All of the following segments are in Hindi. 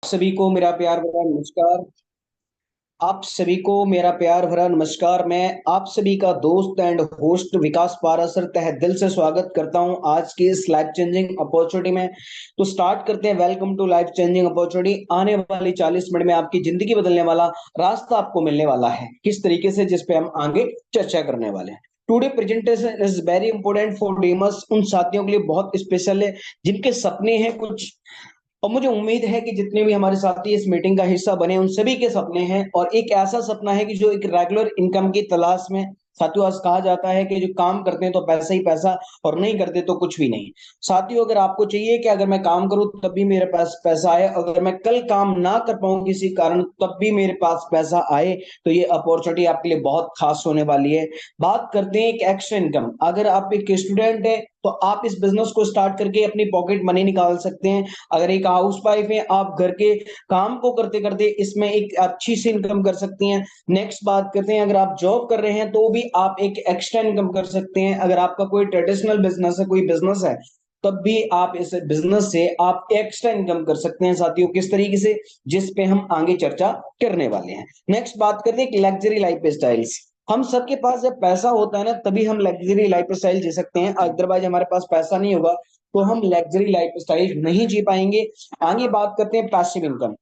सभी को मेरा प्यार भरा नमस्कार। आप सभी को मेरा प्यार भरा नमस्कार। मैं आप सभी का दोस्त एंड होस्ट विकास पारासर तहे दिल से स्वागत करता हूं आज की इस लाइफ चेंजिंग अपॉर्चुनिटी में। तो स्टार्ट करते हैं। Welcome to life changing opportunity. आने वाली 40 मिनट में आपकी जिंदगी बदलने वाला रास्ता आपको मिलने वाला है, किस तरीके से, जिस पे हम आगे चर्चा करने वाले हैं। Today presentation is very important for dreamers, उन साथियों के लिए बहुत स्पेशल है जिनके सपने हैं कुछ। और मुझे उम्मीद है कि जितने भी हमारे साथी इस मीटिंग का हिस्सा बने उन सभी के सपने हैं, और एक ऐसा सपना है कि जो एक रेगुलर इनकम की तलाश में। साथियों, आज कहा जाता है कि जो काम करते हैं तो पैसा ही पैसा, और नहीं करते तो कुछ भी नहीं। साथियों, अगर आपको चाहिए कि अगर मैं काम करूं तब भी मेरे पास पैसा आए, अगर मैं कल काम ना कर पाऊं किसी कारण तब भी मेरे पास पैसा आए, तो ये अपॉर्चुनिटी आपके लिए बहुत खास होने वाली है। बात करते हैं एक एक्स्ट्रा इनकम। अगर आप एक स्टूडेंट है तो आप इस बिजनेस को स्टार्ट करके अपनी पॉकेट मनी निकाल सकते हैं। अगर एक हाउस वाइफ है, आप घर के काम को करते करते इसमें एक अच्छी सी इनकम कर सकती हैं। नेक्स्ट बात करते हैं, अगर आप जॉब कर रहे हैं तो भी आप एक एक्स्ट्रा इनकम कर सकते हैं। अगर आपका कोई ट्रेडिशनल बिजनेस है, कोई बिजनेस है, तब भी आप इस बिजनेस से आप एक्स्ट्रा इनकम कर सकते हैं। साथियों, किस तरीके से, जिस पे हम आगे चर्चा करने वाले हैं। नेक्स्ट बात करते हैं लग्जरी लाइफ स्टाइल्स। हम सबके पास जब पैसा होता है ना, तभी हम लग्जरी लाइफ स्टाइल जी सकते हैं। अदरवाइज हमारे पास पैसा नहीं होगा तो हम लग्जरी लाइफ स्टाइल नहीं जी पाएंगे। आगे बात करते हैं पैसिव इनकम।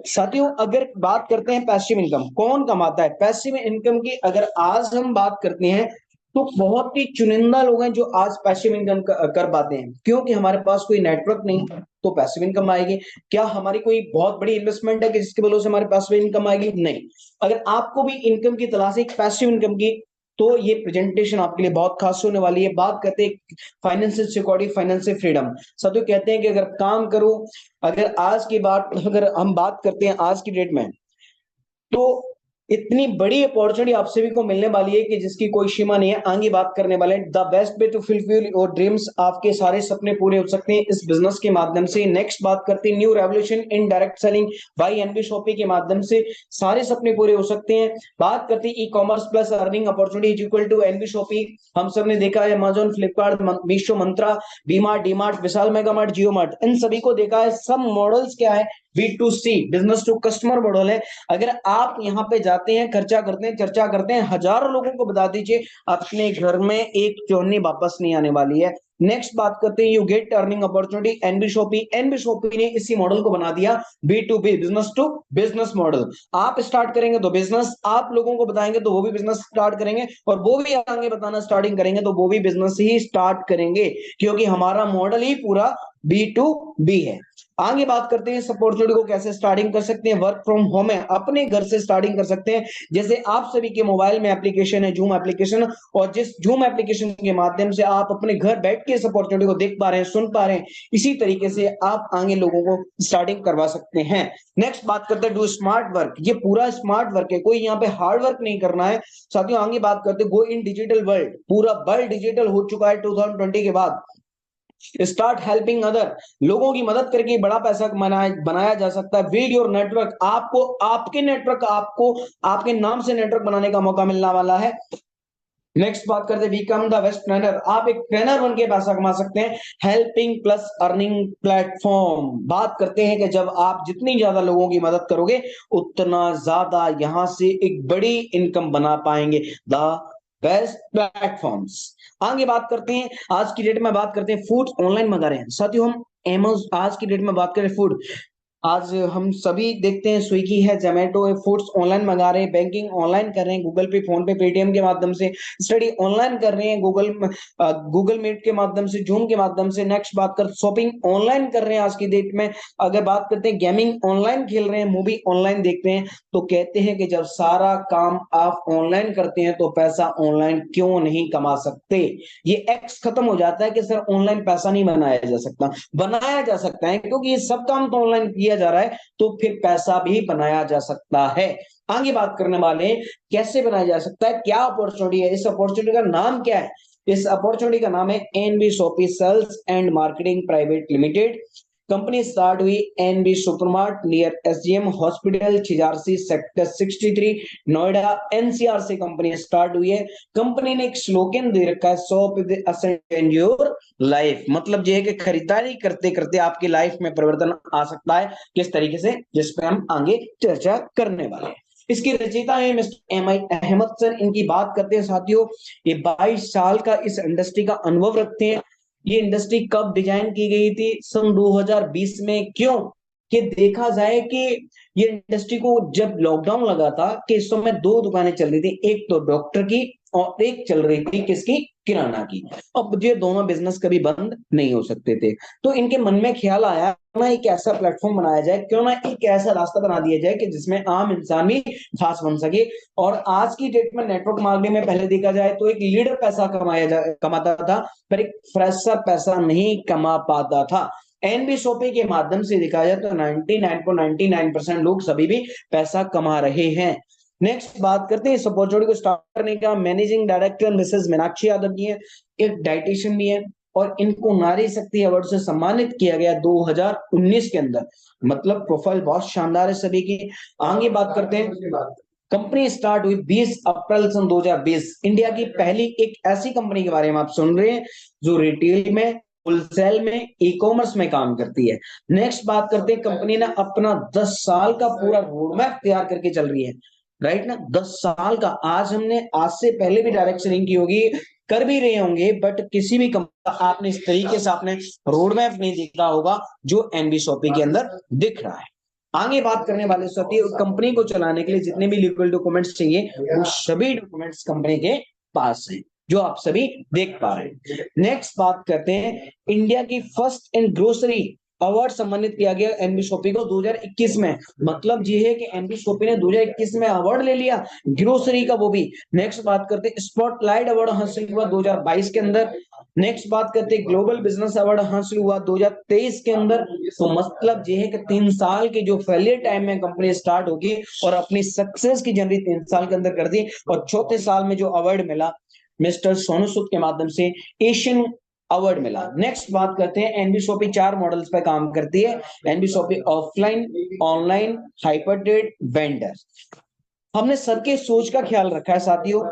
साथियों, अगर बात करते हैं पैसिव इनकम कौन कमाता है, पैसिव इनकम की अगर आज हम बात करते हैं तो बहुत ही चुनिंदा लोग हैं जो आज पैसिव इनकम कर पाते हैं, क्योंकि हमारे पास कोई नेटवर्क नहीं तो पैसिव इनकम आएगी। क्या हमारी कोई बहुत बड़ी इन्वेस्टमेंट है कि जिसके भरोसे हमारे पास इनकम आएगी? नहीं। अगर आपको भी इनकम की तलाश है एक पैसिव इनकम की, तो ये प्रेजेंटेशन आपके लिए बहुत खास होने वाली है। बात करते हैं फाइनेंशियल सिक्योरिटी, फाइनेंशियल फ्रीडम। साथियों, कहते हैं कि अगर काम करो, अगर आज की बात, अगर हम बात करते हैं आज की डेट में, तो इतनी बड़ी अपॉर्चुनिटी आप सभी को मिलने वाली है कि जिसकी कोई सीमा नहीं है। आगे बात करने वाले हैं the best way to fulfil your dreams. आपके सारे सपने पूरे हो सकते हैं इस बिजनेस के माध्यम से। नेक्स्ट बात करते हैं new revolution in direct selling by NB Shopee के माध्यम से सारे सपने पूरे हो सकते हैं। बात करते हैं e commerce plus earning opportunity is equal to NB Shopee. हम सब ने देखा है Amazon, Flipkart, Meesho, Myntra, DMart, DMart, Vishal mega mart, Jio mart, इन सभी को देखा है। सब मॉडल्स क्या है? B2C, business to customer model है। अगर आप यहाँ पे जाते हैं, खर्चा करते हैं, चर्चा करते हैं, हजारों लोगों को बता दीजिए अपने घर में एक चौनी वापस नहीं आने वाली है। नेक्स्ट बात करते हैं you get earning opportunity NB Shopee. NB Shopee ने इसी मॉडल को बना दिया B2B, business to business model. आप स्टार्ट करेंगे तो बिजनेस, आप लोगों को बताएंगे तो वो भी बिजनेस स्टार्ट करेंगे, और वो भी आगे बताना स्टार्टिंग करेंगे तो वो भी बिजनेस ही स्टार्ट करेंगे, क्योंकि हमारा मॉडल ही पूरा B2B है। आगे बात करते हैं इस अपॉर्चुनिटी को कैसे स्टार्टिंग कर सकते हैं। वर्क फ्रॉम होम है, अपने घर से स्टार्टिंग कर सकते हैं। जैसे आप सभी के मोबाइल में एप्लीकेशन है जूम एप्लीकेशन, और जिस जूम एप्लीकेशन के माध्यम से आप अपने घर बैठ के इस अपॉर्चुनिटी को देख पा रहे हैं, सुन पा रहे हैं, इसी तरीके से आप आगे लोगों को स्टार्टिंग करवा सकते हैं। नेक्स्ट बात करते हैं डू स्मार्ट वर्क। ये पूरा स्मार्ट वर्क है, कोई यहाँ पे हार्ड वर्क नहीं करना है। साथियों, आगे बात करते हैं गो इन डिजिटल वर्ल्ड। पूरा वर्ल्ड डिजिटल हो चुका है 2020 के बाद। स्टार्ट हेल्पिंग अदर, लोगों की मदद करके बड़ा पैसा बनाया जा सकता है। बिल्ड योर नेटवर्क, आपको आपके नेटवर्क, आपको आपके नाम से नेटवर्क बनाने का मौका मिलने वाला है। नेक्स्ट बात करते हैं बिकम द बेस्ट ट्रेनर। आप एक ट्रेनर बन के पैसा कमा सकते हैं। Helping plus earning platform. बात करते हैं कि जब आप जितनी ज्यादा लोगों की मदद करोगे उतना ज्यादा यहां से एक बड़ी इनकम बना पाएंगे। The best platforms. आगे बात करते हैं आज की डेट में, बात करते हैं फूड ऑनलाइन मंगा रहे हैं। साथियों, हम एमेजोन, आज की डेट में बात करें फूड, आज हम सभी देखते हैं स्विगी है, जोमेटो है, फूड्स ऑनलाइन मंगा रहे हैं, बैंकिंग ऑनलाइन कर रहे हैं, गूगल पे, फोन पे, पेटीएम के माध्यम से, स्टडी ऑनलाइन कर रहे हैं, गूगल मीट के माध्यम से, जूम के माध्यम से। नेक्स्ट बात कर शॉपिंग ऑनलाइन कर रहे हैं आज की डेट में। अगर बात करते हैं गेमिंग ऑनलाइन खेल रहे हैं, मूवी ऑनलाइन देखते हैं। तो कहते हैं कि जब सारा काम आप ऑनलाइन करते हैं तो पैसा ऑनलाइन क्यों नहीं कमा सकते। ये एक्स खत्म हो जाता है कि सर ऑनलाइन पैसा नहीं बनाया जा सकता। बनाया जा सकता है, क्योंकि ये सब काम तो ऑनलाइन किया जा रहा है, तो फिर पैसा भी बनाया जा सकता है। आगे बात करने वाले हैं कैसे बनाया जा सकता है, क्या अपॉर्चुनिटी है, इस अपॉर्चुनिटी का नाम क्या है। इस अपॉर्चुनिटी का नाम है NB shoppy sales and marketing private limited. Company start हुई NB supermart near SGM hospital छिजारसी सेक्टर 63 नोएडा एनसीआर से कंपनी स्टार्ट हुई है। कंपनी ने एक स्लोगन दे रखा है shop with ascent in your life, मतलब ये है कि खरीदारी करते करते आपकी लाइफ में परिवर्तन आ सकता है। किस तरीके से, जिस पे हम आगे चर्चा करने वाले हैं। इसके रचयिता है मिस्टर एम आई अहमद सर। इनकी बात करते हैं साथियों, ये 22 साल का इस इंडस्ट्री का अनुभव रखते हैं। ये इंडस्ट्री कब डिजाइन की गई थी? सन 2020 में। क्यों कि देखा जाए कि ये इंडस्ट्री को जब लॉकडाउन लगा था कि इस समय दो दुकानें चल रही थी, एक तो डॉक्टर की और एक चल रही थी किसकी? किराना की। अब ये दोनों बिजनेस कभी बंद नहीं हो सकते थे, तो इनके मन में ख्याल आया क्यों ना एक ऐसा प्लेटफॉर्म बनाया जाए, क्यों ना एक ऐसा रास्ता बना दिया जाए कि जिसमें आम इंसान भी खास बन सके। और आज की डेट में नेटवर्क मार्केटिंग में पहले देखा जाए तो एक लीडर पैसा कमाता था, पर एक फ्रेशर पैसा नहीं कमा पाता था। एनबी शॉपिंग के माध्यम से देखा जाए तो 99.99% लोग सभी भी पैसा कमा रहे हैं। नेक्स्ट बात करते हैं इस अपॉर्चुनिटी को स्टार्ट करने का। Managing director Mrs Meenakshi Yadav ji है, एक डाइटिशियन भी है, और इनको नारी शक्ति अवार्ड से सम्मानित किया गया 2019 के अंदर। मतलब प्रोफाइल बहुत शानदार है सभी की। आगे बात करते हैं। कंपनी स्टार्ट हुई 20 अप्रैल सन 2020। इंडिया की पहली एक ऐसी कंपनी के बारे में आप सुन रहे हैं जो रिटेल में, होलसेल में, ई कॉमर्स में काम करती है। नेक्स्ट बात करते हैं, कंपनी ने अपना 10 साल का पूरा रोड मैप तैयार करके चल रही है। राइट ना, 10 साल का। आज से पहले भी डायरेक्ट सेलिंग की होगी, कर भी रहे होंगे, बट किसी भी कंपनी आपने इस तरीके से आपने रोड मैप नहीं देखा होगा जो एनबी शॉपिंग के अंदर दिख रहा है। आगे बात करने वाले साथी, कंपनी को चलाने के लिए जितने भी लीगल डॉक्यूमेंट्स चाहिए वो सभी डॉक्यूमेंट्स कंपनी के पास हैं, जो आप सभी देख पा रहे हैं। नेक्स्ट बात करते हैं, इंडिया की फर्स्ट इन ग्रोसरी अवार्ड सम्मानित किया गया एनबी शॉपी को 2021 में। मतलब ये है कि एनबी शॉपी ने 2021 में अवार्ड ले लिया ग्रोसरी का, वो भी। नेक्स्ट बात करते हैं, स्पॉटलाइट अवार्ड हासिल हुआ 2022 के अंदर। नेक्स्ट बात करते हैं, ग्लोबल बिजनेस अवार्ड हासिल हुआ 2023 के अंदर। तो मतलब ये है कि 3 साल के जो फेलियर टाइम में कंपनी स्टार्ट होगी और अपनी सक्सेस की जर्नी 3 साल के अंदर कर दी, और चौथे साल में जो अवार्ड मिला मिस्टर सोनू सूद के माध्यम से एशियन अवार्ड मिला। नेक्स्ट बात करते हैं, एनबी शॉपी 4 मॉडल्स पे काम करती है। NB shoppy offline, online, hyper trade, vendor. हमने सबके सोच का ख्याल रखा है साथियों।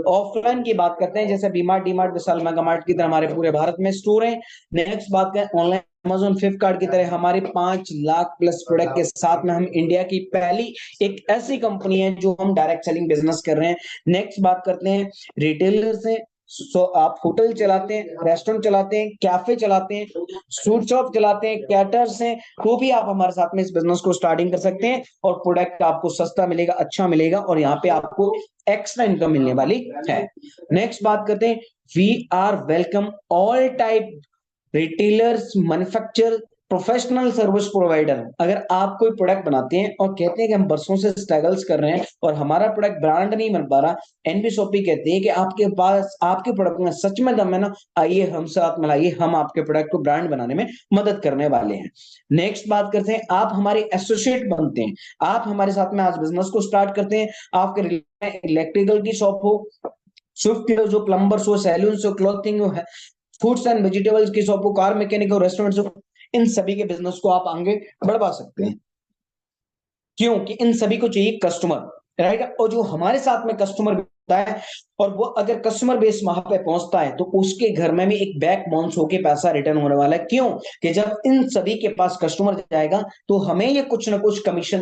ऑफलाइन की बात करते हैं, जैसे डीमार्ट, विशाल मेगा मार्ट की तरह हमारे पूरे भारत में स्टोर है। नेक्स्ट बात करें ऑनलाइन, अमेजोन, फ्लिपकार्ट की तरह हमारे 5 लाख प्लस प्रोडक्ट के साथ में हम इंडिया की पहली एक ऐसी कंपनी है जो हम डायरेक्ट सेलिंग बिजनेस कर रहे हैं। नेक्स्ट बात करते हैं रिटेलर से। आप होटल चलाते हैं, रेस्टोरेंट चलाते हैं, कैफे चलाते हैं, सूट शॉप चलाते हैं, कैटर्स हैं, तो भी आप हमारे साथ में इस बिजनेस को स्टार्टिंग कर सकते हैं और प्रोडक्ट आपको सस्ता मिलेगा, अच्छा मिलेगा, और यहाँ पे आपको एक्स्ट्रा इनकम मिलने वाली है। नेक्स्ट बात करते हैं, we are welcome all type retailers, manufacture, professional service provider. अगर आप कोई प्रोडक्ट बनाते हैं और कहते हैं कि हम बरसों से स्ट्रगल्स कर रहे हैं और हमारा प्रोडक्ट ब्रांड नहीं बन पा रहा, एनबी शॉपी कहते हैं कि आपके पास आपके प्रोडक्ट में सच में दम है ना, आइए हमसे हाथ मिलाइए, हम आपके प्रोडक्ट को ब्रांड बनाने में मदद करने वाले हैं। नेक्स्ट बात करते हैं, आप हमारे एसोसिएट बनते हैं, आप हमारे साथ में आज बिजनेस को स्टार्ट करते हैं। आपके इलेक्ट्रिकल की शॉप हो, स्विफ्ट जो प्लम्बर्स हो, सैलून्स हो, क्लॉथिंग हो, फ्रूट्स एंड वेजिटेबल्स की शॉप हो, कार मैकेनिक हो, रेस्टोरेंट्स हो, इन सभी के बिजनेस को आप आगे बढ़वा सकते हैं। क्योंकि इन सभी को चाहिए कस्टमर, राइट। और जो हमारे साथ में कस्टमर होता है और वो अगर कस्टमर बेस वहां पे पहुंचता है तो उसके घर में भी एक बैक बाउंस होके पैसा रिटर्न होने वाला है। क्यों कि जब इन सभी के पास कस्टमर जाएगा तो हमें ये कुछ ना कुछ कमीशन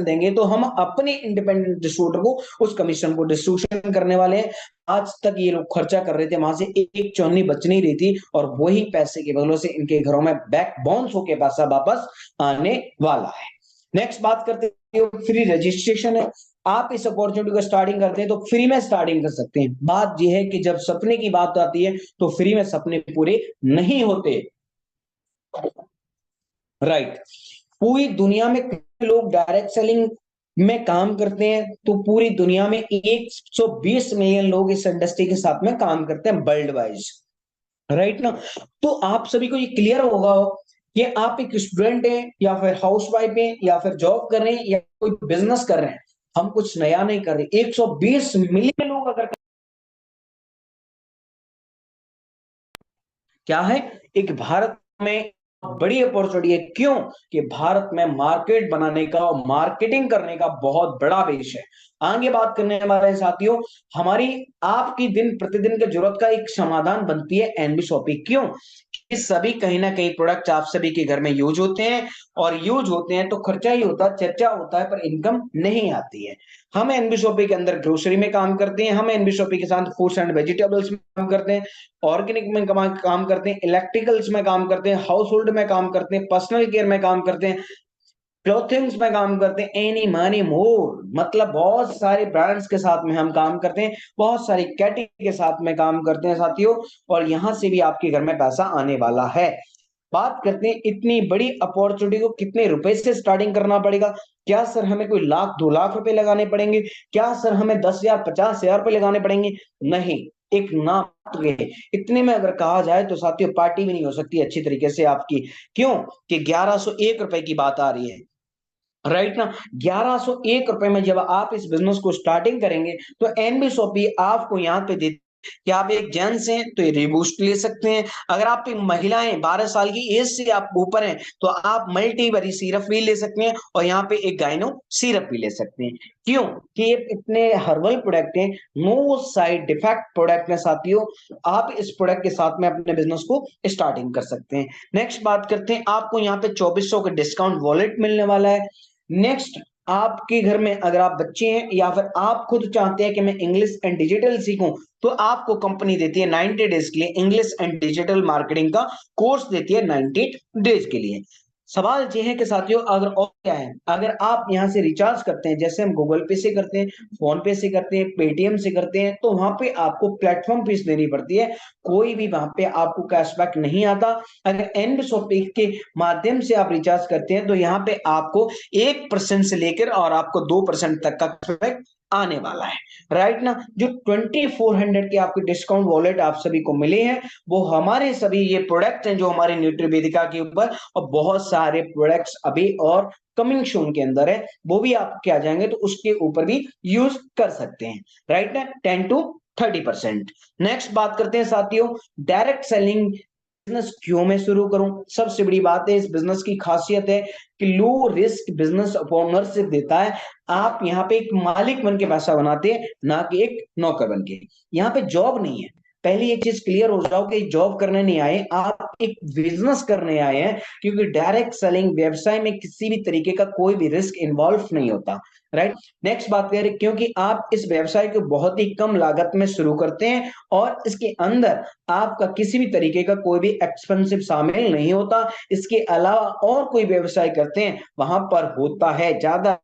देंगे, तो हम अपने इंडिपेंडेंट डिस्ट्रीब्यूटर को उस कमीशन को डिस्ट्रीब्यूशन करने वाले हैं। आज तक ये लोग खर्चा कर रहे थे, वहां से एक चौनी बच नहीं रही थी, और वही पैसे के बदलों से इनके घरों में बैक बाउंस होके पैसा वापस आने वाला है। नेक्स्ट बात करते हैं, फ्री रजिस्ट्रेशन है। आप इस अपॉर्चुनिटी को स्टार्टिंग करते हैं तो फ्री में स्टार्टिंग कर सकते हैं। बात यह है कि जब सपने की बात आती है तो फ्री में सपने पूरे नहीं होते, राइट। पूरी दुनिया में लोग डायरेक्ट सेलिंग में काम करते हैं, तो पूरी दुनिया में 120 मिलियन लोग इस इंडस्ट्री के साथ में काम करते हैं वर्ल्ड वाइज, राइट ना। तो आप सभी को ये क्लियर होगा कि आप एक स्टूडेंट हैं या फिर हाउस वाइफ हैं या फिर जॉब कर रहे हैं या कोई बिजनेस कर रहे हैं, हम कुछ नया नहीं कर रहे। 120 मिलियन लोग अगर क्या है, एक भारत में बड़ी अपॉर्चुनिटी है। क्यों? कि भारत में मार्केट बनाने का और मार्केटिंग करने का बहुत बड़ा बेस है। आगे बात करने हमारे साथियों, हमारी आपकी दिन प्रतिदिन की जरूरत का एक समाधान बनती है एनबी शॉपिंग। क्यों? कि सभी कहीं ना कहीं प्रोडक्ट आप सभी के घर में यूज होते हैं, और यूज होते हैं तो खर्चा ही होता है, चर्चा होता है, पर इनकम नहीं आती है। हम एनबी शॉपिंग के अंदर ग्रोसरी में काम करते हैं, हम एनबी शॉपिंग के साथ फ्रूट्स एंड वेजिटेबल्स में काम करते हैं, ऑर्गेनिक में काम करते हैं, इलेक्ट्रिकल्स में काम करते हैं, हाउस होल्ड में काम करते हैं, पर्सनल केयर में काम करते हैं, क्लोथिंग्स में काम करते हैं, एनी मनी मोर, मतलब बहुत सारे ब्रांड्स के साथ में हम काम करते हैं, बहुत सारी कैटेगरी के साथ में काम करते हैं साथियों। और यहां से भी आपके घर में पैसा आने वाला है। बात करते हैं इतनी बड़ी अपॉर्चुनिटी को कितने रुपए से स्टार्टिंग करना पड़ेगा। क्या सर हमें कोई लाख 2 लाख रुपए लगाने पड़ेंगे? क्या सर हमें 10,000 50,000 रुपए लगाने पड़ेंगे? नहीं, एक नाम है। इतने में अगर कहा जाए तो साथियों पार्टी भी नहीं हो सकती अच्छी तरीके से आपकी। क्यों? कि 1101 रुपए की बात आ रही है, राइट ना। 1101 रुपए में जब आप इस बिजनेस को स्टार्टिंग करेंगे तो एनबी शॉपी आपको यहाँ पे दे कि आप एक जेंट्स हैं तो ये रिबूस्ट ले सकते हैं, अगर आप एक महिलाएं 12 साल की एज से आप ऊपर हैं तो आप मल्टीबरी सिरप भी ले सकते हैं, और यहाँ पे एक गाइनो सिरप भी ले सकते हैं। क्यों? कि ये इतने हर्बल प्रोडक्ट हैं, नो साइड इफेक्ट प्रोडक्ट है साथियों। आप इस प्रोडक्ट के साथ में अपने बिजनेस को स्टार्टिंग कर सकते हैं। नेक्स्ट बात करते हैं, आपको यहाँ पे 2400 का डिस्काउंट वॉलेट मिलने वाला है। नेक्स्ट, आपके घर में अगर आप बच्चे हैं या फिर आप खुद चाहते हैं कि मैं इंग्लिश एंड डिजिटल सीखूं, तो आपको कंपनी देती है 90 डेज के लिए इंग्लिश एंड डिजिटल मार्केटिंग का कोर्स देती है 90 डेज के लिए। सवाल यह है कि साथियों अगर और क्या है, अगर आप यहां से रिचार्ज करते हैं, जैसे हम गूगल पे से करते हैं, फोन पे से करते हैं, पेटीएम से करते हैं, तो वहां पे आपको प्लेटफॉर्म फीस देनी पड़ती है, कोई भी वहां पे आपको कैशबैक नहीं आता। अगर एंड शॉपिंग के माध्यम से आप रिचार्ज करते हैं तो यहाँ पे आपको 1% से लेकर और आपको 2% तक का कैशबैक आने वाला है, राइट ना। जो 2400 के आपके डिस्काउंट वॉलेट आप सभी को मिले हैं, वो हमारे सभी ये प्रोडक्ट हैं जो हमारे न्यूट्रीवेदिका के ऊपर, और बहुत सारे प्रोडक्ट्स अभी और कमिंग सून के अंदर है, वो भी आप क्या जाएंगे तो उसके ऊपर भी यूज कर सकते हैं, राइट ना। 10 to 30%। नेक्स्ट बात करते हैं साथियों, डायरेक्ट सेलिंग बिजनेस क्यों मैं शुरू करूं। सबसे बड़ी बात है, इस बिजनेस की खासियत है कि लो रिस्क बिजनेस ओनरशिप देता है। आप यहाँ पे एक मालिक बन के पैसा बनाते हैं, ना कि एक नौकर बन के। यहाँ पे जॉब नहीं है, पहली एक चीज क्लियर हो जाओ कि जॉब करने नहीं आए, आप एक बिजनेस करने आए हैं। क्योंकि डायरेक्ट सेलिंग व्यवसाय में किसी भी तरीके का कोई भी रिस्क इन्वॉल्व नहीं होता, राइट। नेक्स्ट बात करें, क्योंकि आप इस व्यवसाय को बहुत ही कम लागत में शुरू करते हैं, और इसके अंदर आपका किसी भी तरीके का कोई भी एक्सपेंसिव शामिल नहीं होता। इसके अलावा और कोई व्यवसाय करते हैं वहां पर होता है ज्यादा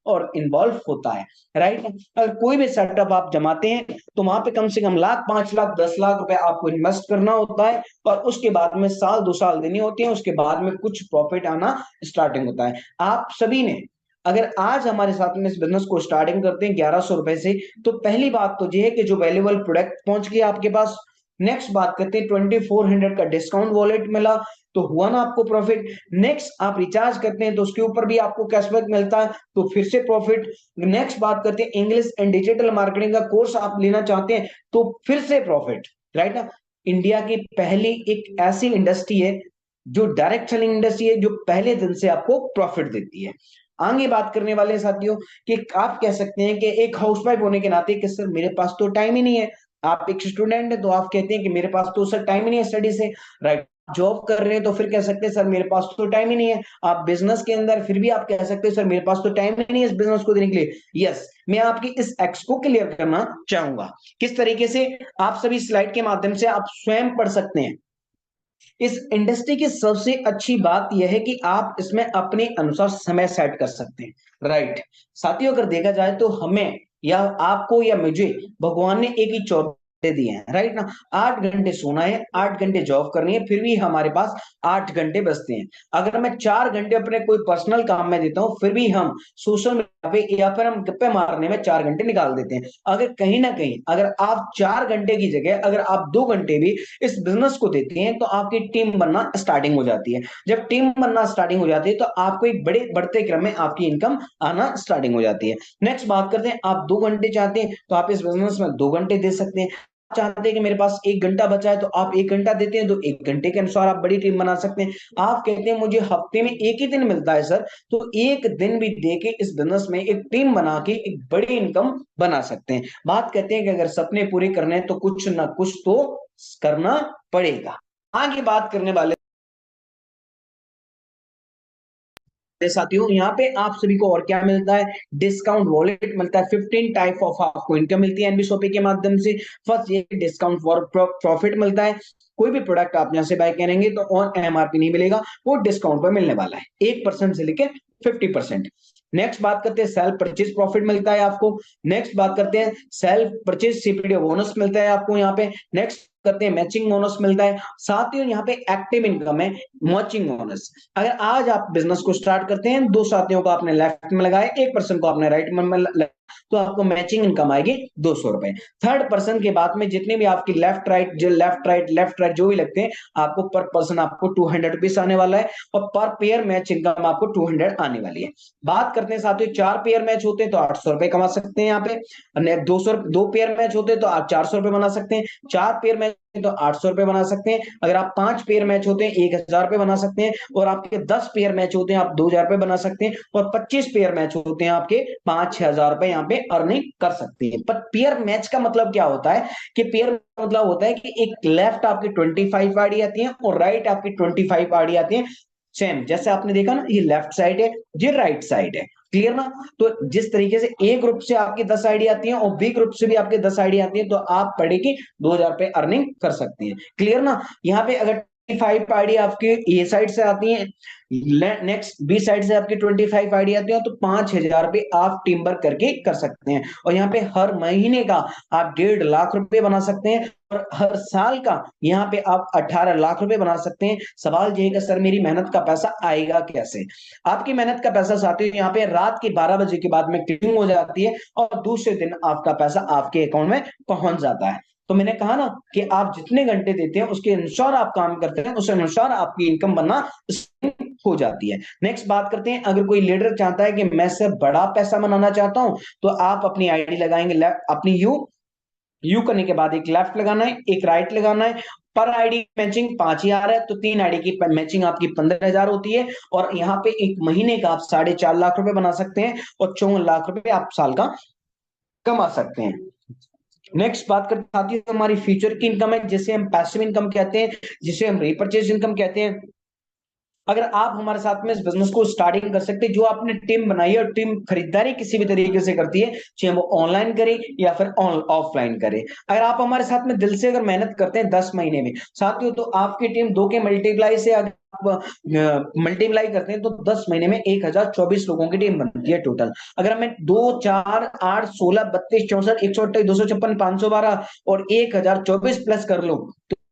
और इन्वॉल्व होता है, राइट। अगर कोई भी सेटअप आप जमाते हैं तो वहां पे कम से कम लाख 5 लाख 10 लाख रुपए आपको इन्वेस्ट करना होता है, और उसके बाद में साल 2 साल देनी होती है, उसके बाद में कुछ प्रॉफिट आना स्टार्टिंग होता है। आप सभी ने अगर आज हमारे साथ में इस बिजनेस को स्टार्टिंग करते हैं 1100 रुपए से, तो पहली बात तो यह है कि जो वैल्यूएबल प्रोडक्ट पहुंच गया आपके पास। नेक्स्ट बात करते हैं, 2400 का डिस्काउंट वॉलेट मिला, तो हुआ ना आपको प्रॉफिट। नेक्स्ट, आप रिचार्ज करते हैं तो उसके ऊपर भी आपको कैशबैक मिलता है, तो फिर से प्रॉफिट। नेक्स्ट बात करते हैं, इंग्लिश एंड डिजिटल मार्केटिंग का कोर्स आप लेना चाहते हैं तो फिर से प्रॉफिट, राइट ना। इंडिया की पहली एक ऐसी इंडस्ट्री है जो डायरेक्ट सेलिंग इंडस्ट्री है, जो पहले दिन से आपको प्रॉफिट देती है। आगे बात करने वाले साथियों कि आप कह सकते हैं कि एक हाउसवाइफ होने के नाते कि सर मेरे पास तो टाइम ही नहीं है। आप एक स्टूडेंट है तो आप कहते हैं कि मेरे पास तो सर टाइम ही नहीं है स्टडी से, राइट। जॉब कर रहे हैं तो फिर कह सकते हैं सर मेरे पास तो टाइम ही नहीं है। आप बिजनेस के अंदर फिर भी आप कह सकते हैं सर मेरे पास तो टाइम ही नहीं है इस बिजनेस को देने के लिए। यस, मैं आपकी इस एक्स को क्लियर करना चाहूंगा। किस तरीके से? आप सभी स्लाइड के माध्यम से आप स्वयं पढ़ सकते हैं। इस इंडस्ट्री की सबसे अच्छी बात यह है कि आप इसमें अपने अनुसार समय सेट कर सकते हैं, राइट। साथियों अगर देखा जाए तो हमें या आपको या मुझे भगवान ने एक ही 24 दिए हैं, राइट ना। 8 घंटे सोना है, 8 घंटे जॉब करनी है, फिर भी हमारे पास 8 घंटे बचते हैं। अगर मैं 4 घंटे अपने कोई पर्सनल काम में देता हूं, फिर भी हम सोशल मीडिया पे या फिर हम गप्पे मारने में 4 घंटे निकाल देते हैं। अगर कहीं ना कहीं अगर आप 4 घंटे की जगह अगर आप 2 घंटे भी इस बिजनेस को देते हैं तो आपकी टीम बनना स्टार्टिंग हो जाती है। जब टीम बनना स्टार्टिंग हो जाती है तो आपको एक बड़े बढ़ते क्रम में आपकी इनकम आना स्टार्टिंग हो जाती है। नेक्स्ट बात करते हैं, आप 2 घंटे चाहते हैं तो आप इस बिजनेस में 2 घंटे दे सकते हैं। चाहते हैं कि मेरे पास 1 घंटा बचा है, तो आप 1 घंटा देते हैं, तो 1 घंटे के अनुसार आप बड़ी टीम बना सकते हैं। आप कहते हैं मुझे हफ्ते में एक ही दिन मिलता है सर, तो एक दिन भी दे के इस बिजनेस में एक टीम बना के एक बड़ी इनकम बना सकते हैं। बात कहते हैं कि अगर सपने पूरे करने हैं तो कुछ ना कुछ तो करना पड़ेगा। आगे बात करने वाले साथियों, यहाँ पे आप सभी को और क्या मिलता है, डिस्काउंट वॉलेट मिलता है। 15 टाइप ऑफ आपको इनकम मिलती है एनबी शॉपी के माध्यम से। फर्स्ट ये डिस्काउंट फॉर प्रॉफिट मिलता है। कोई भी प्रोडक्ट आप यहाँ से बाय करेंगे तो ऑन एमआरपी नहीं मिलेगा, वो डिस्काउंट पर मिलने वाला है, 1% से लेके 50%। नेक्स्ट बात करते हैं सेल्फ परचेज प्रॉफिट मिलता है आपको। नेक्स्ट बात करते हैं सेल्फ परचेज सीपीडी बोनस मिलता है आपको यहाँ पे। नेक्स्ट करते हैं मैचिंग बोनस मिलता है। साथ ही यहाँ पे एक्टिव इनकम है, मैचिंग बोनस। अगर आज आप बिजनेस को स्टार्ट करते हैं, 2 साथियों को आपने लेफ्ट में लगाया, 1 पर्सन को आपने राइट में लगाया, तो आपको मैचिंग इनकम आएगी 200 रुपए। थर्ड पर्सन के बाद में जितने भी आपकी लेफ्ट राइट जो भी लगते हैं, आपको पर पर्सन आपको 200 रुपीज आने वाला है, और पर पेयर मैच इनकम आपको 200 आने वाली है। बात करते हैं साथियों, 4 पेयर मैच होते हैं तो 800 रुपए कमा सकते हैं यहाँ पे। 2 पेयर मैच होते हैं तो आप 400 रुपए बना सकते हैं। 4 पेयर मैच तो 800 रुपए बना सकते हैं। अगर आप 5 पेयर मैच होते हैं 1000 रुपए बना सकते हैं। और आपके 10 पेयर मैच होते हैं आप 2000 रुपए बना सकते हैं। और 25 पेयर मैच होते हैं आपके 5-6000 रुपए यहाँ पे अर्निंग कर सकते हैं। पर पेयर मैच का मतलब क्या होता है, कि पेयर मतलब होता है कि एक लेफ्ट आपकी 25 आईडी आती है और राइट आपकी 25 आईडी आती है। सेम जैसे आपने देखा ना, ये लेफ्ट साइड है, ये राइट साइड है, क्लियर ना। तो जिस तरीके से ए ग्रुप से आपकी 10 आईडी आती है और बी ग्रुप से भी आपके 10 आईडी आती है, तो आप पढ़े की 2000 रुपए अर्निंग कर सकते हैं, क्लियर ना। यहाँ पे अगर 25 आईडी आपकी ए साइड से आती है, नेक्स्ट बी साइड से आपकी 25 आईडी आती है, तो 5000 रुपए आप टीम वर्क करके कर सकते हैं। और यहाँ पे हर महीने का आप 1.5 लाख रुपए बना सकते हैं, और हर साल का यहाँ पे आप 18 लाख रुपए बना सकते हैं। सवाल ये है कि सर मेरी मेहनत का पैसा आएगा कैसे। आपकी मेहनत का पैसा साथियों यहाँ पे रात के 12 बजे के बाद में क्लियरिंग हो जाती है, और दूसरे दिन आपका पैसा आपके अकाउंट में पहुंच जाता है। तो मैंने कहा ना कि आप जितने घंटे देते हैं उसके अनुसार आप काम करते हैं, उस अनुसार आपकी इनकम बनना हो जाती है। नेक्स्ट बात करते हैं, अगर कोई लीडर चाहता है कि मैं से बड़ा पैसा बनाना चाहता हूं, तो आप अपनी आईडी लगाएंगे, अपनी यू करने के बाद एक लेफ्ट लगाना है, एक राइट लगाना है। पर आईडी मैचिंग 5000 है, तो 3 आईडी की मैचिंग आपकी 15,000 होती है। और यहाँ पे एक महीने का आप 4.5 लाख रुपए बना सकते हैं, और 54 लाख रुपए आप साल का कमा सकते हैं। नेक्स्ट बात करते हैं साथियों, हमारी फ्यूचर की इनकम है, जिसे हम पैसिव इनकम कहते हैं, जिसे हम रीपरचेज इनकम कहते हैं। अगर आप हमारे साथ में इस बिजनेस को स्टार्टिंग कर सकते हैं, जो आपने टीम बनाई है और टीम खरीदारी किसी भी तरीके से करती है, चाहे वो ऑनलाइन करे या फिर ऑफलाइन करे, अगर आप हमारे साथ में दिल से अगर मेहनत करते हैं 10 महीने में साथियों, तो आपकी टीम 2 के मल्टीप्लाई से अगर आप मल्टीप्लाई करते हैं तो 10 महीने में 1024 लोगों की टीम बनती है टोटल। अगर मैं 2 4 8 16 32 64 158 512 और 1024 प्लस कर लो,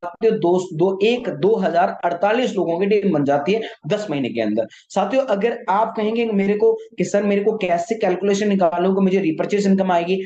तो 2048 लोगों की टीम बन जाती है 10 महीने के अंदर। साथियों अगर आप कहेंगे मेरे को कि सर मेरे को कैसे कैलकुलेशन निकालूं कि मुझे रिपर्चेस इनकम आएगी,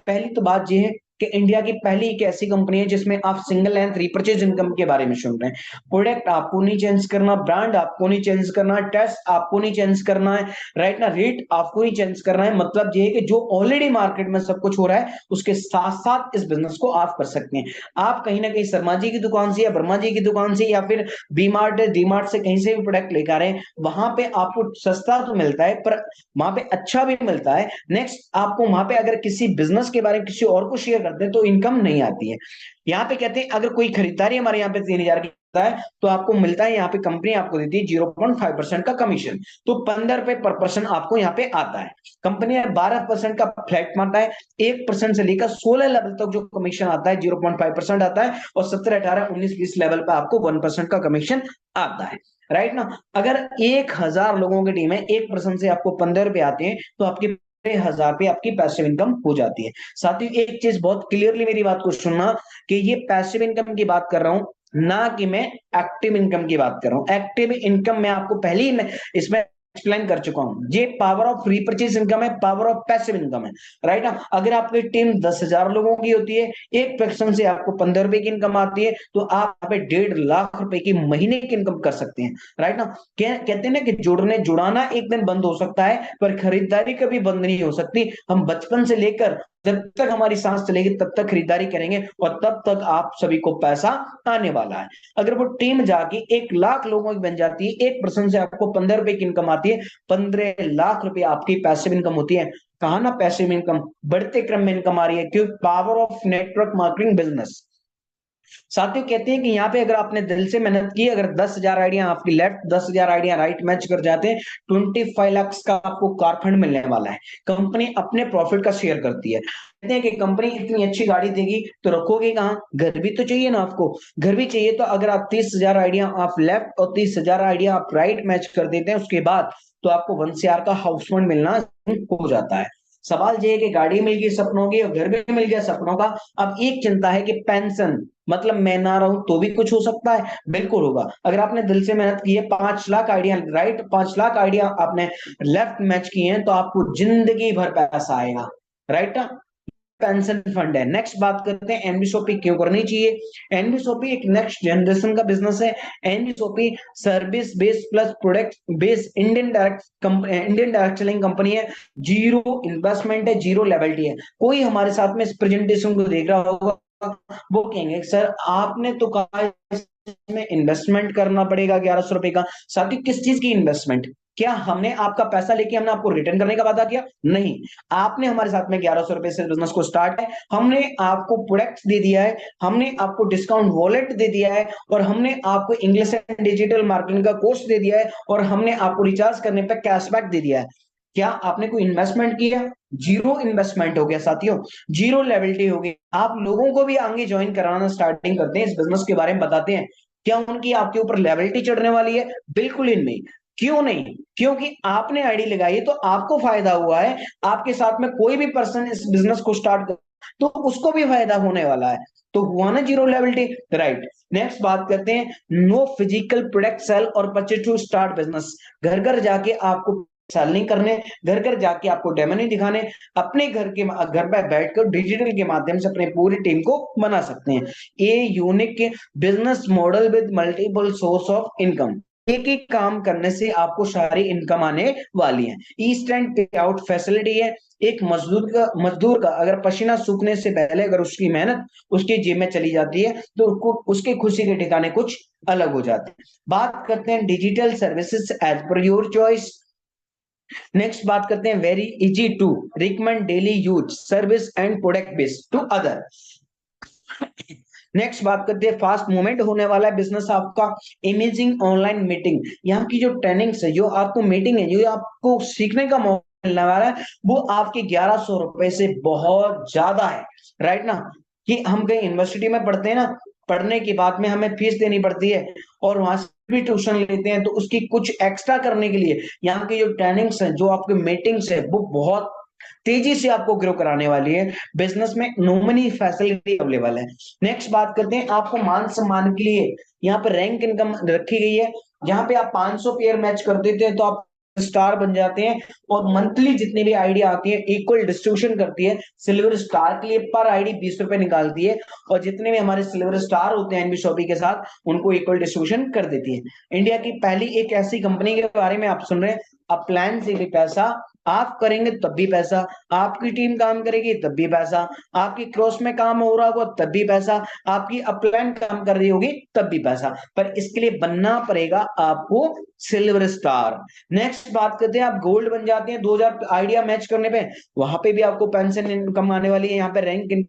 पहली तो बात यह है कि इंडिया की पहली एक ऐसी कंपनी है जिसमें आप सिंगल लेंथ रिपर्चेज इनकम के बारे में सुन रहे हैं। प्रोडक्ट आपको नहीं चेंज करना, ब्रांड आपको नहीं चेंज करना, टेस्ट आपको नहीं चेंज करना है, राइट ना, रेट आपको नहीं चेंज करना है। मतलब ये है कि जो ऑलरेडी मार्केट में सब कुछ हो रहा है उसके साथ साथ इस बिजनेस को आप कर सकते हैं। आप कहीं ना कहीं शर्मा जी की दुकान से या वर्मा जी की दुकान से या फिर बी मार्ट डी मार्ट से कहीं से भी प्रोडक्ट लेकर आ रहे हैं, वहां पे आपको सस्ता तो मिलता है पर वहां पे अच्छा भी मिलता है। नेक्स्ट आपको वहां पे अगर किसी बिजनेस के बारे में किसी और को शेयर करते हैं तो इनकम नहीं आती है। यहाँ पे कहते हैं अगर कोई खरीदारी हमारे यहाँ पे 3000 की है तो आपको मिलता है, यहाँ पे कंपनी आपको देती है 0.5% का कमीशन, तो 15 रुपए पर पर्सन आपको यहाँ पे आता है। कंपनी 12% का फ्लैट मारता है, 1% से लेकर 16 लेवल तक जो कमीशन आता है 0.5% आता है, और 17 18 19 20 लेवल पर आपको 1% का कमीशन आता है, राइट ना। अगर 1000 लोगों की टीम है, 1% से आपको 15 रुपए आते हैं, तो आपकी 1000 पे आपकी पैसिव इनकम हो जाती है। साथ ही एक चीज बहुत क्लियरली मेरी बात को सुनना, कि ये पैसिव इनकम की बात कर रहा हूं, ना कि मैं एक्टिव इनकम की बात कर रहा हूं। एक्टिव इनकम मैं आपको पहले ही इसमें एक्सप्लेन कर चुका हूं। ये पावर ऑफ रीपर्चेज इनकम है, पावर ऑफ पैसिव इनकम है, राइट ना। अगर आपकी टीम 10,000 लोगों की होती है, एक पर्सन से आपको 15 रुपए की इनकम आती है, तो आप यहाँ पे 1.5 लाख रुपए की महीने की इनकम कर सकते हैं, राइट ना। कहते हैं ना कि जुड़ाना एक दिन बंद हो सकता है, पर खरीदारी कभी बंद नहीं हो सकती। हम बचपन से लेकर जब तक हमारी सांस चलेगी तब तक खरीदारी करेंगे, और तब तक आप सभी को पैसा आने वाला है। अगर वो टीम जाके 1 लाख लोगों की बन जाती है, एक पर्सन से आपको 15 रुपए की इनकम आती है, 15 लाख रुपए आपकी पैसिव इनकम होती है। कहा ना पैसिव इनकम बढ़ते क्रम में इनकम आ रही है, क्योंकि power of network marketing business. साथियों कहते हैं कि यहाँ पे अगर आपने दिल से मेहनत की, अगर 10,000 आइडिया आपकी लेफ्ट, 10,000 आइडिया राइट मैच कर जाते हैं, 25 लाख का आपको कार फंड मिलने वाला है। कंपनी अपने प्रॉफिट का शेयर करती है। कहते हैं कि कंपनी इतनी अच्छी गाड़ी देगी तो रखोगे कहाँ, घर भी तो चाहिए ना आपको। घर भी चाहिए, तो अगर आप 30,000 आइडिया आप लेफ्ट और 30,000 आइडिया आप राइट मैच कर देते हैं, उसके बाद तो आपको 1 CR का हाउस फंड मिलना हो जाता है। सवाल ये है कि गाड़ी मिल गई सपनों की और घर भी मिल गया सपनों का। अब एक चिंता है कि पेंशन, मतलब मैं ना रहूं तो भी कुछ हो सकता है। बिल्कुल होगा। अगर आपने दिल से मेहनत की है, 5 lakh idea right, 5 lakh idea आपने लेफ्ट मैच किए हैं, तो आपको जिंदगी भर पैसा आएगा, राइट ना। पेंशन फंड है। नेक्स्ट बात करते हैं एनबीएसओपी क्यों करनी चाहिए। एनबीएसओपी एक नेक्स्ट जनरेशन का बिजनेस है। NBSOP service based plus product based Indian direct selling company है। जीरो इन्वेस्टमेंट है, जीरो लेवलिटी है। कोई हमारे साथ में इस प्रेजेंटेशन को देख रहा होगा, वो कहेंगे सर आपने तो कहा इसमें इन्वेस्टमेंट करना पड़ेगा 1,100 रुपए का। साथ ही किस चीज की इन्वेस्टमेंट, क्या हमने आपका पैसा लेके हमने आपको रिटर्न करने का वादा किया? नहीं। आपने हमारे साथ में 1,100 रुपए से बिजनेस को स्टार्ट है, हमने आपको प्रोडक्ट दे दिया है, हमने आपको डिस्काउंट वॉलेट दे दिया है, और हमने आपको इंग्लिश एंड डिजिटल मार्केटिंग का कोर्स दे दिया है, और हमने आपको रिचार्ज करने पर कैशबैक दे दिया है। क्या आपने कोई इन्वेस्टमेंट किया? जीरो इन्वेस्टमेंट हो गया साथियों, जीरो लेवलिटी हो गई। आप लोगों को भी आगे ज्वाइन कराना स्टार्टिंग करते हैं, इस बिजनेस के बारे में बताते हैं, क्या उनकी आपके ऊपर लेवलिटी चढ़ने वाली है? बिल्कुल इनमें। क्यों नहीं? क्योंकि आपने आईडी लगाई है तो आपको फायदा हुआ है, आपके साथ में कोई भी पर्सन इस बिजनेस को स्टार्ट कर तो उसको भी फायदा होने वाला है। तो हुआ ना जीरो लेवलिटी, राइट। नेक्स्ट बात करते हैं नो फिजिकल प्रोडक्ट सेल और परचेज टू स्टार्ट बिजनेस। घर घर जाके आपको सेल नहीं करने, घर घर जाके आपको डेमो नहीं दिखाने, अपने घर पे बैठकर डिजिटल के माध्यम से अपने पूरी टीम को बना सकते हैं। ये unique business model with multiple source of income. एक एक काम करने से आपको सारी इनकम आने वाली है। इंस्टेंट पे आउट फैसिलिटी है। एक मजदूर का अगर पसीना सूखने से पहले अगर उसकी मेहनत उसकी जेब में चली जाती है, तो उसके खुशी के ठिकाने कुछ अलग हो जाते हैं। बात करते हैं digital services as per your choice. Next बात करते हैं very easy to recommend daily use service and product based to other. Next बात करते हैं फास्ट मूवमेंट होने वाला है बिजनेस आपका। इमेजिंग ऑनलाइन मीटिंग, यहाँ की जो ट्रेनिंग्स है, जो आपको मीटिंग है, जो आपको सीखने का मौका मिलने वाला है, वो आपके 1,100 रुपए से बहुत ज्यादा है, राइट ना। कि हम कहीं यूनिवर्सिटी में पढ़ते हैं ना, पढ़ने के बाद में हमें फीस देनी पड़ती है, और वहां से भी ट्यूशन लेते हैं, तो उसकी कुछ एक्स्ट्रा करने के लिए यहाँ की जो ट्रेनिंग्स है, जो आपके मीटिंग्स है, वो बहुत तेजी से आपको ग्रो कराने वाली है। बिजनेस में नॉमिनी फैसिलिटी अवेलेबल है। नेक्स्ट बात करते हैं आपको मान सम्मान के लिए यहाँ पे रैंक इनकम रखी गई है। जहां पे आप 500 पेयर मैच कर देते हैं तो आप स्टार बन जाते हैं, और मंथली जितनी भी आईडी आती है इक्वल डिस्ट्रीब्यूशन करती है। सिल्वर स्टार के लिए पर आईडी 20 रुपए निकालती है, और जितने भी हमारे सिल्वर स्टार होते हैं एनबी शॉपी के साथ, उनको इक्वल डिस्ट्रीब्यूशन कर देती है। इंडिया की पहली एक ऐसी कंपनी के बारे में आप सुन रहे हैं, अपलायन से भी पैसा, आप करेंगे तब भी पैसा, आपकी टीम काम करेगी तब भी पैसा, आपकी क्रॉस में काम हो रहा होगा तब भी पैसा, आपकी अपलाइन काम कर रही होगी तब भी पैसा। पर इसके लिए बनना पड़ेगा आपको सिल्वर स्टार। नेक्स्ट बात करते हैं आप गोल्ड बन जाते हैं 2,000 आइडिया मैच करने पे, वहां पे भी आपको पेंशन इनकम आने वाली है। यहाँ पे रैंक,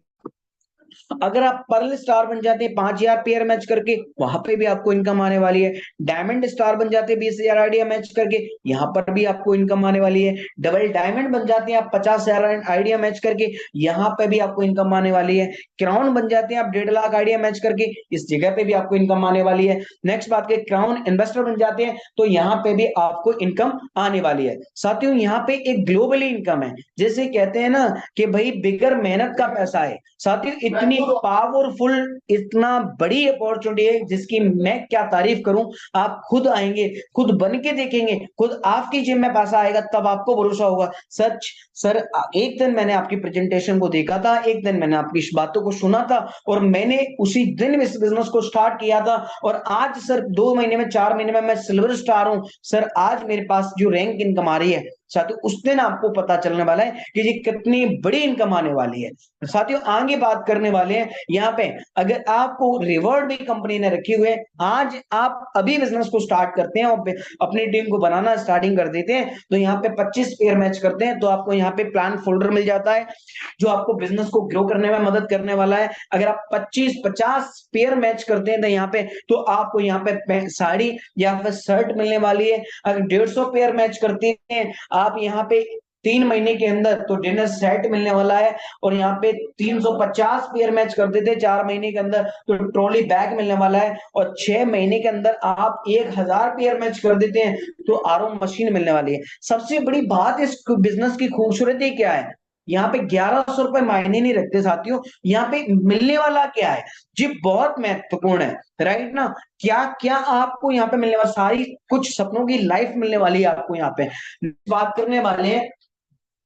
अगर आप पर्ल स्टार बन जाते हैं 5,000 पेयर मैच करके, वहां पे भी आपको इनकम आने वाली है। डायमंड स्टार बन जाते हैं 20,000 आइडिया मैच करके, यहाँ पर भी आपको इनकम आने वाली है। डबल डायमंड बन जाते हैं आप 50,000 आइडिया मैच करके, यहाँ पे भी आपको इनकम आने वाली है। क्राउन बन जाते हैं आप 1.5 लाख आइडिया मैच करके, इस जगह पे भी आपको इनकम आने वाली है। नेक्स्ट बात के क्राउन इन्वेस्टर बन जाते हैं तो यहाँ पे भी आपको इनकम आने वाली है। साथियों यहाँ पे एक ग्लोबली इनकम है, जैसे कहते हैं ना कि भाई बिगर मेहनत का पैसा है। साथियों इतनी इतनी पावरफुल, इतना बड़ी अपॉर्चुनिटी है जिसकी मैं क्या तारीफ करूं। आप खुद आएंगे, खुद बन के देखेंगे, खुद आपकी जेब में पैसा आएगा, तब आपको भरोसा होगा। सच सर, एक दिन मैंने आपकी प्रेजेंटेशन को देखा था, एक दिन मैंने आपकी इस बातों को सुना था, और मैंने उसी दिन इस बिजनेस को स्टार्ट किया था। और आज सर 2 महीने में, 4 महीने में मैं सिल्वर स्टार हूं सर। आज मेरे पास जो रैंक इनकम आ रही है साथियों, उस दिन आपको पता चलने वाला है कि ये कितनी बड़ी इनकम आने वाली है। साथियों आगे बात करने वाले हैं यहाँ पे, अगर आपको रिवॉर्ड भी कंपनी ने रखे हुए, आज आप अभी बिजनेस को स्टार्ट करते हैं और अपनी टीम को बनाना स्टार्टिंग कर देते हैं, तो यहाँ पे 25 पेयर मैच करते हैं, तो आपको यहाँ पे प्लान फोल्डर मिल जाता है जो आपको बिजनेस को ग्रो करने में मदद करने वाला है। अगर आप 25-50 पेयर मैच करते हैं तो यहाँ पे, तो आपको यहाँ पे साड़ी या फिर शर्ट मिलने वाली है। अगर 150 पेयर मैच करते हैं आप यहाँ पे 3 महीने के अंदर, तो डिनर सेट मिलने वाला है। और यहाँ पे 350 पेयर मैच कर देते हैं 4 महीने के अंदर, तो ट्रॉली बैग मिलने वाला है। और 6 महीने के अंदर आप 1000 पेयर मैच कर देते हैं तो आरओ मशीन मिलने वाली है। सबसे बड़ी बात इस बिजनेस की खूबसूरती क्या है, यहाँ पे 1100 रुपए मायने नहीं रखते साथियों, यहाँ पे मिलने वाला क्या है जी, बहुत महत्वपूर्ण है। राइट ना, क्या क्या आपको यहाँ पे मिलने वाला, सारी कुछ सपनों की लाइफ मिलने वाली है आपको। यहाँ पे बात करने वाले हैं,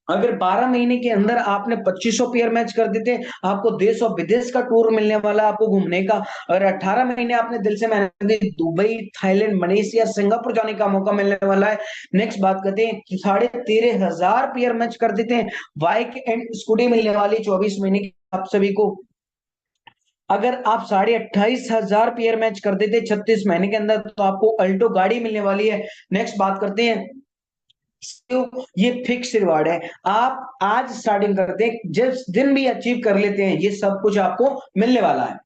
अगर 12 महीने के अंदर आपने 2500 पेयर मैच कर देते, आपको देश और विदेश का टूर मिलने वाला है आपको घूमने का। अगर 18 महीने आपने दिल से मेहनत की, दुबई, थाईलैंड, मलेशिया, सिंगापुर जाने का मौका मिलने वाला है। नेक्स्ट बात करते हैं, 13,500 पेयर मैच कर देते हैं, बाइक एंड स्कूटी मिलने वाली 24 महीने की आप सभी को। अगर आप 28,500 पेयर मैच कर देते 36 महीने के अंदर, तो आपको अल्टो गाड़ी मिलने वाली है। नेक्स्ट बात करते हैं, तो ये फिक्स रिवार्ड है, आप आज स्टार्टिंग करते हैं, जिस दिन भी अचीव कर लेते हैं ये सब कुछ आपको मिलने वाला है।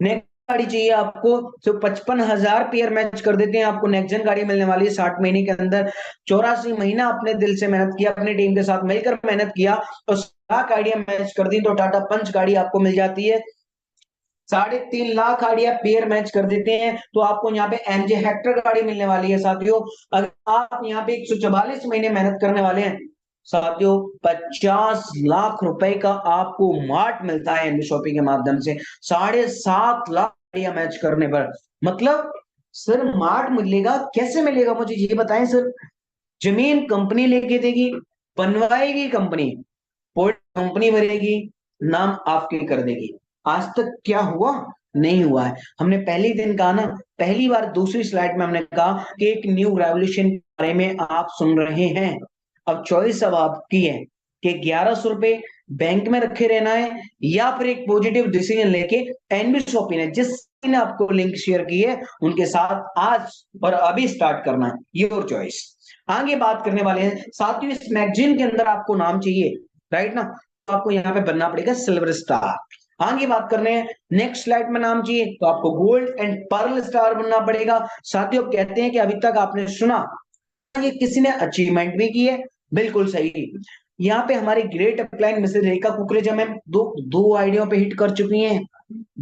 नेक्स्ट गाड़ी चाहिए आपको, तो 55,000 पेयर मैच कर देते हैं, आपको नेक्स्ट जेन गाड़ी मिलने वाली है 60 महीने के अंदर। 84 महीना अपने दिल से मेहनत किया, अपनी टीम के साथ मिलकर मेहनत किया, और 60 गाड़ियां मैच कर दी, तो टाटा पंच गाड़ी आपको मिल जाती है। 3.5 लाख गाड़ियां पेयर मैच कर देते हैं, तो आपको यहाँ पे एमजे हेक्टर गाड़ी मिलने वाली है साथियों। अगर आप यहाँ पे 144 महीने मेहनत करने वाले हैं साथियों, 50 लाख रुपए का आपको मार्ट मिलता है एनबी शॉपिंग के माध्यम से, 7.5 लाख गाड़ियां मैच करने पर। मतलब सर मार्ट मिलेगा, कैसे मिलेगा मुझे ये बताएं सर। जमीन कंपनी लेके देगी, बनवाएगी कंपनी, कंपनी भरेगी, नाम आपके कर देगी। आज तक क्या हुआ, नहीं हुआ है। हमने पहले दिन कहा ना, पहली बार दूसरी स्लाइड में हमने कहा कि एक न्यू रेवोल्यूशन के बारे में आप सुन रहे हैं। अब चॉइस अब आपकी है कि 1100 रुपए बैंक में रखे रहना है, या फिर एक पॉजिटिव डिसीजन लेके एनबी शॉपिंग है जिसने आपको लिंक शेयर की है उनके साथ आज और अभी स्टार्ट करना है, योर चॉइस। आगे बात करने वाले हैं साथियों, इस मैगजीन के अंदर आपको नाम चाहिए, राइट ना, तो आपको यहाँ पे बनना पड़ेगा सिल्वर स्टार। आगे बात करने हैं, नेक्स्ट स्लाइड में नाम चाहिए तो आपको गोल्ड एंड पर्ल स्टार बनना पड़ेगा। साथियों कहते हैं कि अभी तक आपने सुना ये किसी ने अचीवमेंट भी की है, बिल्कुल सही। यहाँ पे हमारी ग्रेट अपलाइन मिसेज रेखा कुकरेजा मैम दो आइडियो पे हिट कर चुकी हैं,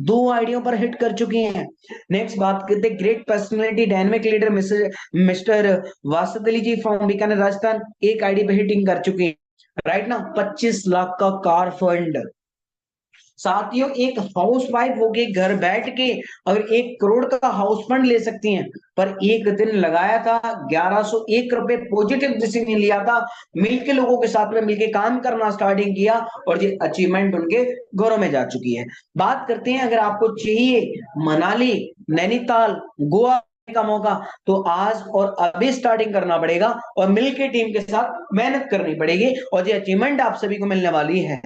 2 आइडियो पर हिट कर चुकी हैं। नेक्स्ट बात करते हैं, great personality dynamic leader mister Wasad Ali ji from Bikaner Rajasthan, एक आईडी पे हिटिंग कर चुकी है, राइट ना। 25 लाख का कार फंड साथियों, एक हाउस वाइफ होके घर बैठ के अगर 1 करोड़ का हाउस फंड ले सकती हैं, पर एक दिन लगाया था 1101 रुपए, पॉजिटिव डिसीजन लिया था, मिलके लोगों के साथ में मिलके काम करना स्टार्टिंग किया, और ये अचीवमेंट उनके घरों में जा चुकी है। बात करते हैं, अगर आपको चाहिए मनाली, नैनीताल, गोवा का मौका, तो आज और अभी स्टार्टिंग करना पड़ेगा और मिलके टीम के साथ मेहनत करनी पड़ेगी, और ये अचीवमेंट आप सभी को मिलने वाली है।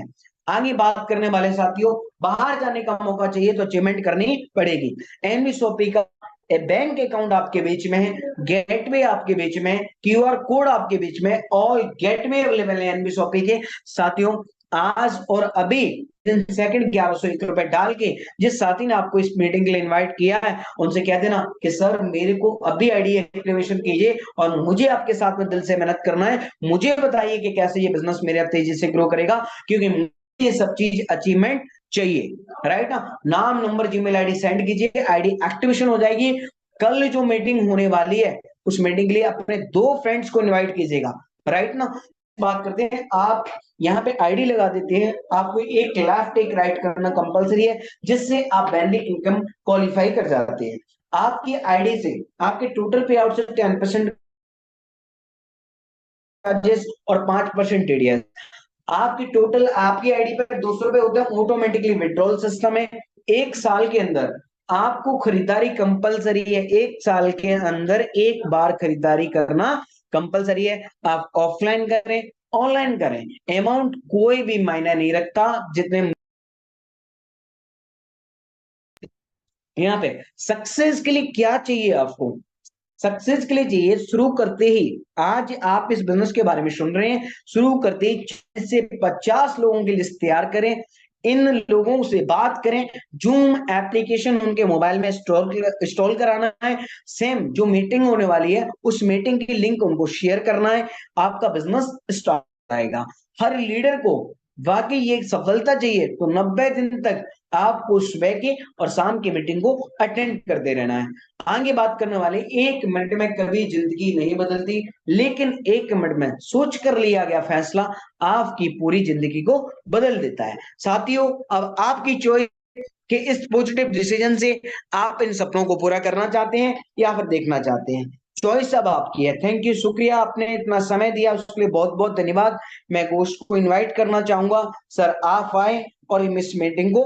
आगे बात करने वाले साथियों, बाहर जाने का मौका चाहिए तो अचीवमेंट करनी पड़ेगी। एनबी शॉपी का बैंक अकाउंट आपके बीच में है, गेटवे आपके बीच में, क्यूआर कोड आपके बीच में, और गेटवे अवेलेबल है एनबी शॉपी के साथियों। आज और अभी सेकंड 1101 रुपए डाल के जिस साथी ने आपको इस मीटिंग के लिए इनवाइट किया है, उनसे कह देना कि सर मेरे को अभी आईडी एक्टिवेशन कीजिए और मुझे आपके साथ में दिल से मेहनत करना है, मुझे बताइए कि कैसे ये बिजनेस मेरे तेजी से ग्रो करेगा, क्योंकि ये सब चीज अचीवमेंट चाहिए, राइट ना। नाम, नंबर, जीमेल आईडी सेंड कीजिए, आईडी एक्टिवेशन हो जाएगी। कल जो मीटिंग होने वाली है उस मीटिंग के लिए अपने 2 फ्रेंड्स को इनवाइट कीजिएगा, राइट ना। बात करते हैं। आप यहाँ पे आईडी लगा देते हैं, आपको एक लेफ्ट एक राइट करना कंपलसरी है, जिससे आप बैंडिंग इनकम क्वालिफाई कर जाते हैं। आपकी आईडी से आपके टोटल पे आउट से 10% चार्जेस और 5% टीडीएस। आपकी टोटल आपकी आईडी पर 200 रुपए होते हैं, ऑटोमेटिकली विड्रॉल सिस्टम है। एक साल के अंदर आपको खरीदारी कंपलसरी है, एक साल के अंदर एक बार खरीदारी करना कंपलसरी है। आप ऑफलाइन करें ऑनलाइन करें, अमाउंट कोई भी मायने नहीं रखता। जितने यहाँ पे सक्सेस के लिए क्या चाहिए आपको, सक्सेस के लिए चाहिए शुरू करते ही, आज आप इस बिजनेस के बारे में सुन रहे हैं, शुरू करते ही 40 से 50 लोगों की लिस्ट तैयार करें, इन लोगों से बात करें। जूम एप्लीकेशन उनके मोबाइल में इंस्टॉल कराना है। सेम जो मीटिंग होने वाली है उस मीटिंग की लिंक उनको शेयर करना है। आपका बिजनेस स्टार्ट आएगा। हर लीडर को वाकई ये सफलता चाहिए तो 90 दिन तक आपको सुबह की और शाम की मीटिंग को अटेंड करते रहना है। आगे बात करने वाले, 1 मिनट में कभी जिंदगी नहीं बदलती, लेकिन 1 मिनट में सोच कर लिया गया फैसला आपकी पूरी जिंदगी को बदल देता है। साथियों, अब आपकी चॉइस कि इस पॉजिटिव डिसीजन से आप इन सपनों को पूरा करना चाहते हैं या फिर देखना चाहते हैं। चॉइस अब आपकी है। थैंक यू, शुक्रिया, आपने इतना समय दिया उसके लिए बहुत बहुत धन्यवाद। मैं गोष्ठ को इनवाइट करना चाहूंगा, सर आप आए और इस मीटिंग को